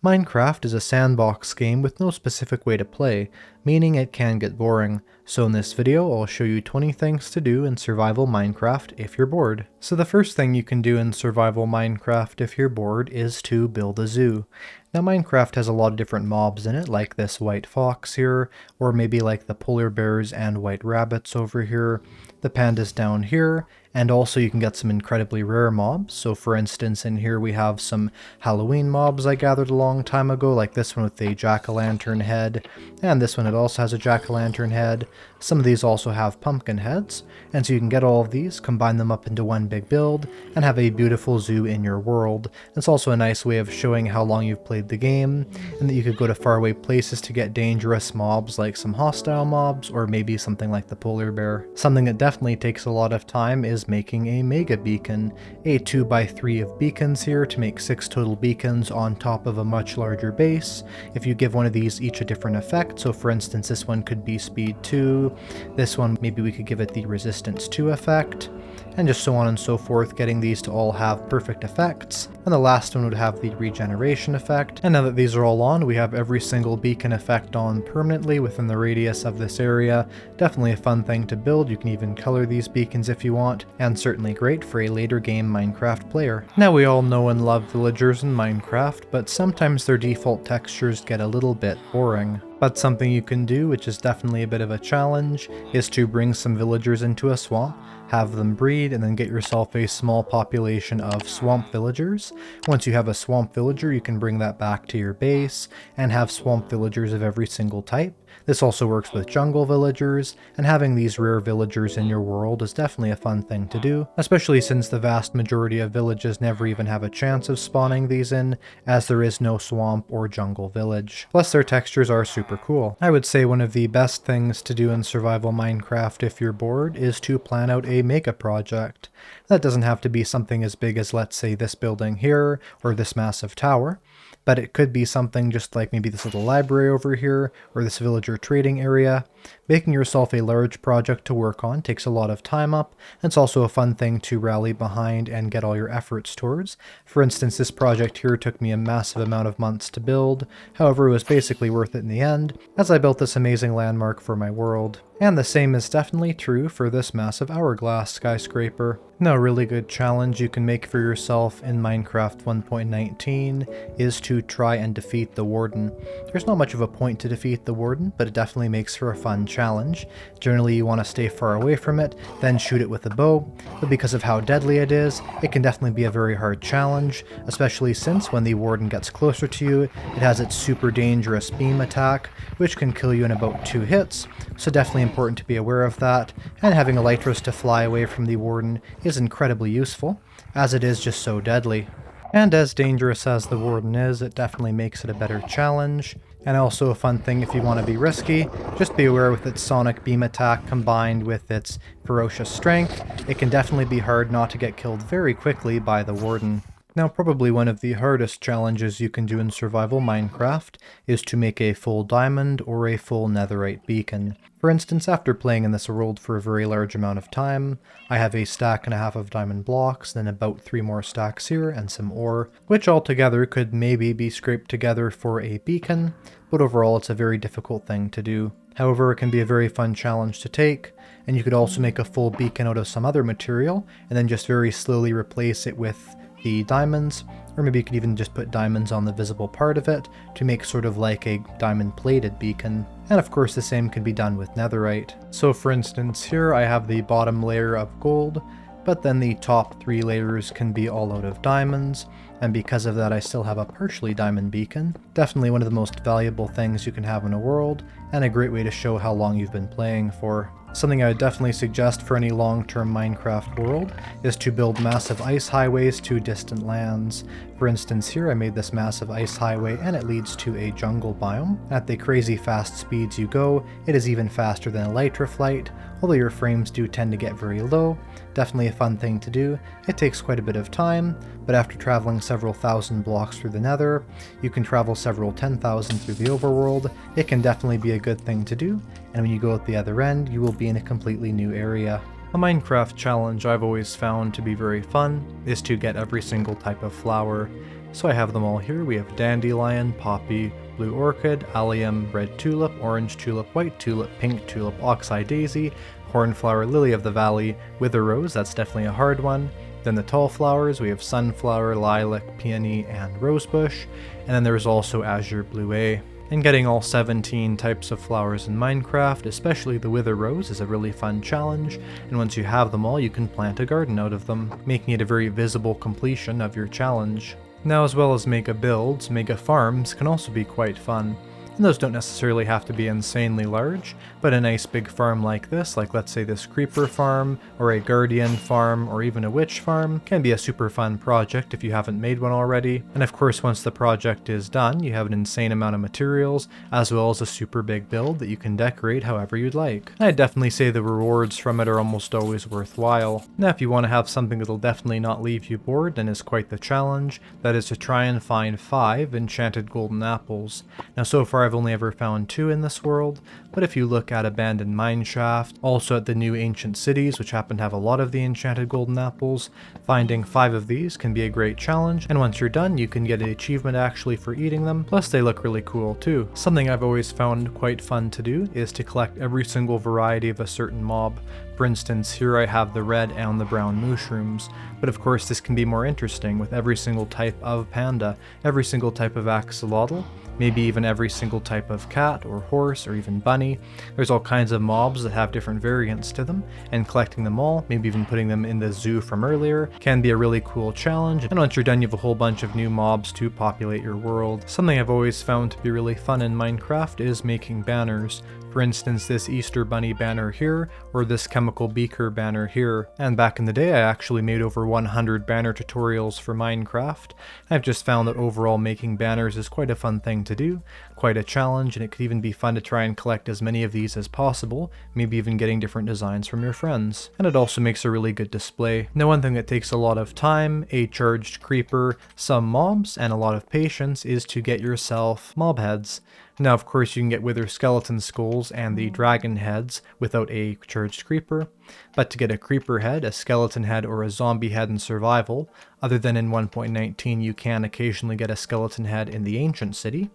Minecraft is a sandbox game with no specific way to play, meaning it can get boring. So in this video, I'll show you 20 things to do in survival Minecraft if you're bored. So the first thing you can do in survival Minecraft if you're bored is to build a zoo. Now Minecraft has a lot of different mobs in it, like this white fox here, or maybe like the polar bears and white rabbits over here, the pandas down here, and also you can get some incredibly rare mobs. So for instance, in here we have some Halloween mobs I gathered a long time ago, like this one with a jack-o'-lantern head, and this one it also has a jack-o'-lantern head. Some of these also have pumpkin heads, and so you can get all of these, combine them up into one big build, and have a beautiful zoo in your world. It's also a nice way of showing how long you've played the game, and that you could go to faraway places to get dangerous mobs like some hostile mobs, or maybe something like the polar bear. Something that definitely takes a lot of time is making a mega beacon, a 2x3 of beacons here to make 6 total beacons on top of a much larger base. If you give one of these each a different effect, so for instance this one could be speed 2, this one maybe we could give it the resistance 2 effect, and just so on and so forth, getting these to all have perfect effects. And the last one would have the regeneration effect. And now that these are all on, we have every single beacon effect on permanently within the radius of this area. Definitely a fun thing to build. You can even color these beacons if you want, and certainly great for a later game Minecraft player. Now we all know and love villagers in Minecraft, but sometimes their default textures get a little bit boring. But something you can do, which is definitely a bit of a challenge, is to bring some villagers into a swamp, have them breed, and then get yourself a small population of swamp villagers. Once you have a swamp villager, you can bring that back to your base and have swamp villagers of every single type. This also works with jungle villagers, and having these rare villagers in your world is definitely a fun thing to do, especially since the vast majority of villages never even have a chance of spawning these in, as there is no swamp or jungle village. Plus their textures are super cool. I would say one of the best things to do in survival Minecraft if you're bored is to plan out a mega project. That doesn't have to be something as big as, let's say, this building here, or this massive tower, but it could be something just like maybe this little library over here, or this villager trading area. Making yourself a large project to work on takes a lot of time up, and it's also a fun thing to rally behind and get all your efforts towards. For instance, this project here took me a massive amount of months to build, however it was basically worth it in the end, as I built this amazing landmark for my world. And the same is definitely true for this massive hourglass skyscraper. Now a really good challenge you can make for yourself in Minecraft 1.19 is to try and defeat the Warden. There's not much of a point to defeat the Warden, but it definitely makes for a fun challenge. Generally you want to stay far away from it, then shoot it with a bow, but because of how deadly it is, it can definitely be a very hard challenge, especially since when the Warden gets closer to you, it has its super dangerous beam attack, which can kill you in about 2 hits, so definitely important to be aware of that, and having Elytras to fly away from the Warden is incredibly useful, as it is just so deadly. And as dangerous as the Warden is, it definitely makes it a better challenge. And also a fun thing if you want to be risky, just be aware with its sonic beam attack combined with its ferocious strength, it can definitely be hard not to get killed very quickly by the Warden. Now probably one of the hardest challenges you can do in survival Minecraft is to make a full diamond or a full netherite beacon. For instance, after playing in this world for a very large amount of time, I have a stack and a half of diamond blocks, then about 3 more stacks here and some ore, which altogether could maybe be scraped together for a beacon, but overall it's a very difficult thing to do. However, it can be a very fun challenge to take, and you could also make a full beacon out of some other material, and then just very slowly replace it with the diamonds, or maybe you could even just put diamonds on the visible part of it to make sort of like a diamond plated beacon. And of course the same can be done with netherite. So for instance here I have the bottom layer of gold, but then the top 3 layers can be all out of diamonds, and because of that I still have a partially diamond beacon. Definitely one of the most valuable things you can have in a world, and a great way to show how long you've been playing for. Something I would definitely suggest for any long-term Minecraft world is to build massive ice highways to distant lands. For instance here I made this massive ice highway and it leads to a jungle biome. At the crazy fast speeds you go, it is even faster than Elytra flight, although your frames do tend to get very low. Definitely a fun thing to do. It takes quite a bit of time, but after traveling several thousand blocks through the nether, you can travel several 10,000 through the overworld. It can definitely be a good thing to do, and when you go at the other end, you will be in a completely new area. A Minecraft challenge I've always found to be very fun is to get every single type of flower. So I have them all here. We have dandelion, poppy, blue orchid, allium, red tulip, orange tulip, white tulip, pink tulip, oxeye daisy, cornflower, lily of the valley, wither rose, that's definitely a hard one. Then the tall flowers, we have sunflower, lilac, peony, and rosebush. And then there's also azure blue A. And getting all 17 types of flowers in Minecraft, especially the wither rose, is a really fun challenge, and once you have them all, you can plant a garden out of them, making it a very visible completion of your challenge. Now, as well as mega builds, mega farms can also be quite fun. And those don't necessarily have to be insanely large, but a nice big farm like this, like let's say this creeper farm, or a guardian farm, or even a witch farm, can be a super fun project if you haven't made one already. And of course, once the project is done, you have an insane amount of materials, as well as a super big build that you can decorate however you'd like. I'd definitely say the rewards from it are almost always worthwhile. Now, if you want to have something that'll definitely not leave you bored, and is quite the challenge, that is to try and find 5 enchanted golden apples. Now, so far I've only ever found 2 in this world, but if you look at abandoned mineshaft, also at the new ancient cities, which happen to have a lot of the enchanted golden apples, finding 5 of these can be a great challenge, and once you're done, you can get an achievement actually for eating them, plus they look really cool too. Something I've always found quite fun to do is to collect every single variety of a certain mob. For instance, here I have the red and the brown mushrooms, but of course this can be more interesting with every single type of panda, every single type of axolotl, maybe even every single type of cat or horse or even bunny. There's all kinds of mobs that have different variants to them, and collecting them all, maybe even putting them in the zoo from earlier, can be a really cool challenge, and once you're done you have a whole bunch of new mobs to populate your world. Something I've always found to be really fun in Minecraft is making banners. For instance, this Easter Bunny banner here, or this chemical beaker banner here. And back in the day I actually made over 100 banner tutorials for Minecraft. I've just found that overall making banners is quite a fun thing to do, quite a challenge, and it could even be fun to try and collect as many of these as possible, maybe even getting different designs from your friends. And it also makes a really good display. Now, one thing that takes a lot of time, a charged creeper, some mobs, and a lot of patience is to get yourself mob heads. Now, of course, you can get wither skeleton skulls and the dragon heads without a charged creeper, but to get a creeper head, a skeleton head, or a zombie head in survival, other than in 1.19 you can occasionally get a skeleton head in the ancient city.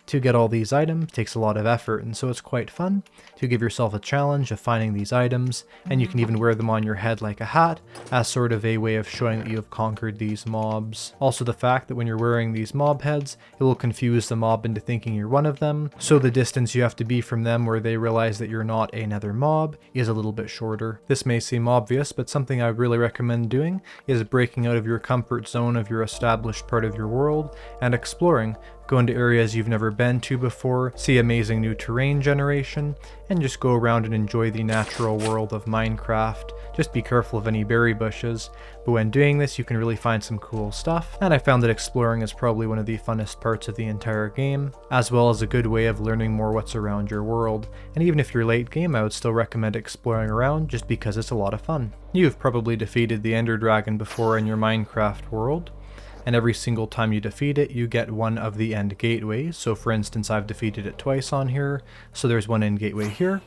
To get all these items takes a lot of effort, and so it's quite fun to give yourself a challenge of finding these items, and you can even wear them on your head like a hat, as sort of a way of showing that you have conquered these mobs. Also, the fact that when you're wearing these mob heads, it will confuse the mob into thinking you're one of them, so the distance you have to be from them where they realize that you're not another mob is a little bit shorter. This may seem obvious, but something I would really recommend doing is breaking out of your comfort zone of your established part of your world and exploring. Go into areas you've never been to before, see amazing new terrain generation, and just go around and enjoy the natural world of Minecraft. Just be careful of any berry bushes, but when doing this you can really find some cool stuff, and I found that exploring is probably one of the funnest parts of the entire game, as well as a good way of learning more what's around your world. And even if you're late game, I would still recommend exploring around just because it's a lot of fun. You've probably defeated the Ender Dragon before in your Minecraft world, and every single time you defeat it, you get one of the end gateways. So for instance, I've defeated it twice on here, so there's one end gateway here,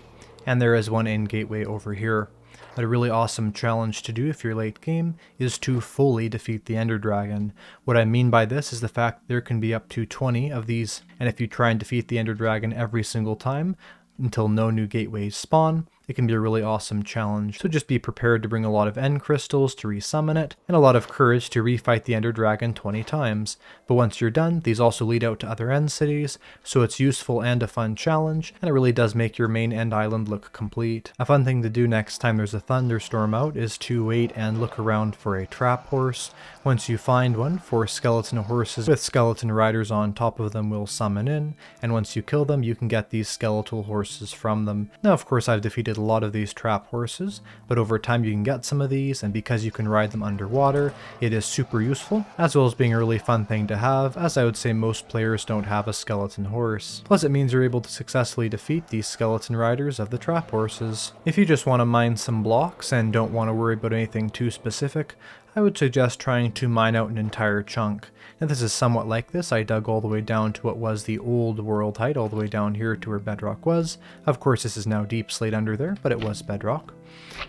and there is one end gateway over here. But a really awesome challenge to do if you're late game is to fully defeat the Ender Dragon. What I mean by this is the fact that there can be up to 20 of these, and if you try and defeat the Ender Dragon every single time, until no new gateways spawn, it can be a really awesome challenge. So just be prepared to bring a lot of end crystals to resummon it, and a lot of courage to refight the Ender Dragon 20 times. But once you're done, these also lead out to other end cities, so it's useful and a fun challenge, and it really does make your main end island look complete. A fun thing to do next time there's a thunderstorm out is to wait and look around for a trap horse. Once you find one, 4 skeleton horses with skeleton riders on top of them will summon in, and once you kill them, you can get these skeletal horses from them. Now, of course, I've defeated a lot of these trap horses, but over time you can get some of these, and because you can ride them underwater, it is super useful, as well as being a really fun thing to have, as I would say most players don't have a skeleton horse. Plus it means you're able to successfully defeat these skeleton riders of the trap horses. If you just want to mine some blocks and don't want to worry about anything too specific, I would suggest trying to mine out an entire chunk. Now this is somewhat like this. I dug all the way down to what was the old world height, all the way down here to where bedrock was. Of course this is now deep slate under there, but it was bedrock.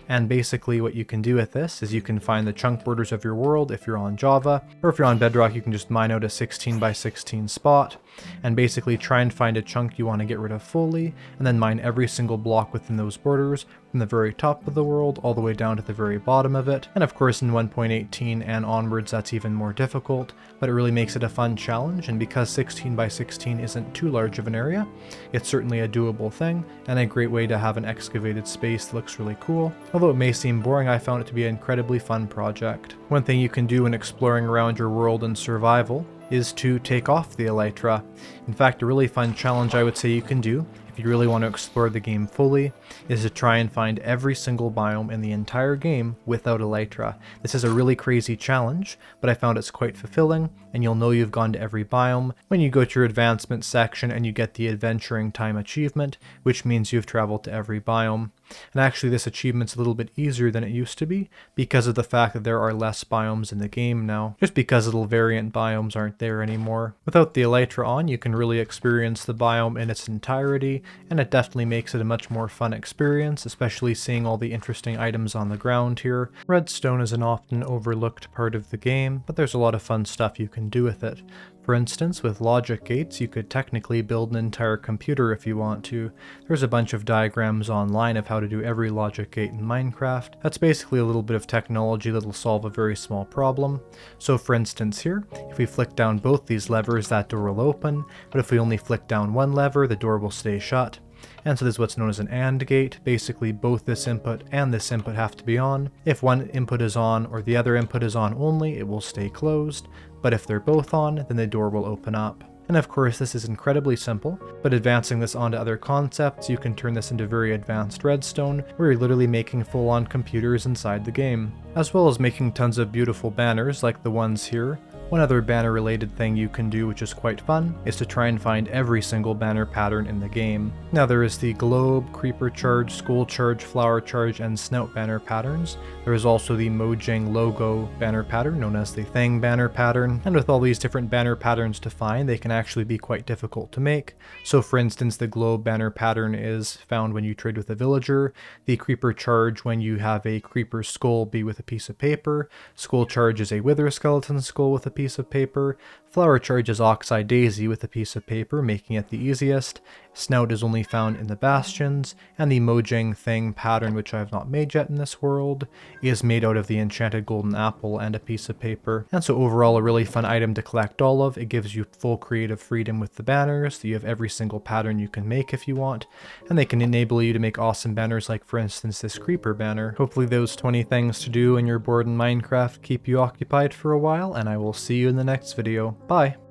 And basically what you can do with this is you can find the chunk borders of your world if you're on Java, or if you're on Bedrock you can just mine out a 16 by 16 spot, and basically try and find a chunk you want to get rid of fully, and then mine every single block within those borders, from the very top of the world all the way down to the very bottom of it. And of course in 1.18 and onwards that's even more difficult, but it really makes it a fun challenge, and because 16 by 16 isn't too large of an area, it's certainly a doable thing, and a great way to have an excavated space that looks really cool. Although it may seem boring, I found it to be an incredibly fun project. One thing you can do when exploring around your world in survival is to take off the Elytra. In fact, a really fun challenge I would say you can do, if you really want to explore the game fully, is to try and find every single biome in the entire game without Elytra. This is a really crazy challenge, but I found it's quite fulfilling, and you'll know you've gone to every biome when you go to your advancement section and you get the adventuring time achievement, which means you've traveled to every biome. And actually this achievement's a little bit easier than it used to be, because of the fact that there are less biomes in the game now, just because little variant biomes aren't there anymore. Without the Elytra on, you can really experience the biome in its entirety, and it definitely makes it a much more fun experience, especially seeing all the interesting items on the ground here. Redstone is an often overlooked part of the game, but there's a lot of fun stuff you can do with it. For instance, with logic gates, you could technically build an entire computer if you want to. There's a bunch of diagrams online of how to do every logic gate in Minecraft. That's basically a little bit of technology that'll solve a very small problem. So for instance here, if we flick down both these levers, that door will open, but if we only flick down one lever, the door will stay shut. And so there's what's known as an AND gate. Basically both this input and this input have to be on. If one input is on or the other input is on only, it will stay closed, but if they're both on, then the door will open up. And of course this is incredibly simple, but advancing this onto other concepts, you can turn this into very advanced redstone, where you're literally making full-on computers inside the game, as well as making tons of beautiful banners like the ones here. One other banner related thing you can do, which is quite fun, is to try and find every single banner pattern in the game. Now there is the globe, creeper charge, skull charge, flower charge, and snout banner patterns. There is also the Mojang logo banner pattern, known as the Thing banner pattern, and with all these different banner patterns to find, they can actually be quite difficult to make. So for instance, the globe banner pattern is found when you trade with a villager, the creeper charge when you have a creeper skull be with a piece of paper, skull charge is a wither skeleton skull with a piece of paper, flower charge is oxeye daisy with a piece of paper, making it the easiest, snout is only found in the bastions, and the Mojang thing pattern, which I have not made yet in this world, is made out of the enchanted golden apple and a piece of paper. And so overall a really fun item to collect all of. It gives you full creative freedom with the banners, so you have every single pattern you can make if you want, and they can enable you to make awesome banners like for instance this creeper banner. Hopefully those 20 things to do in your board in Minecraft keep you occupied for a while, and I will see you in the next video. Bye!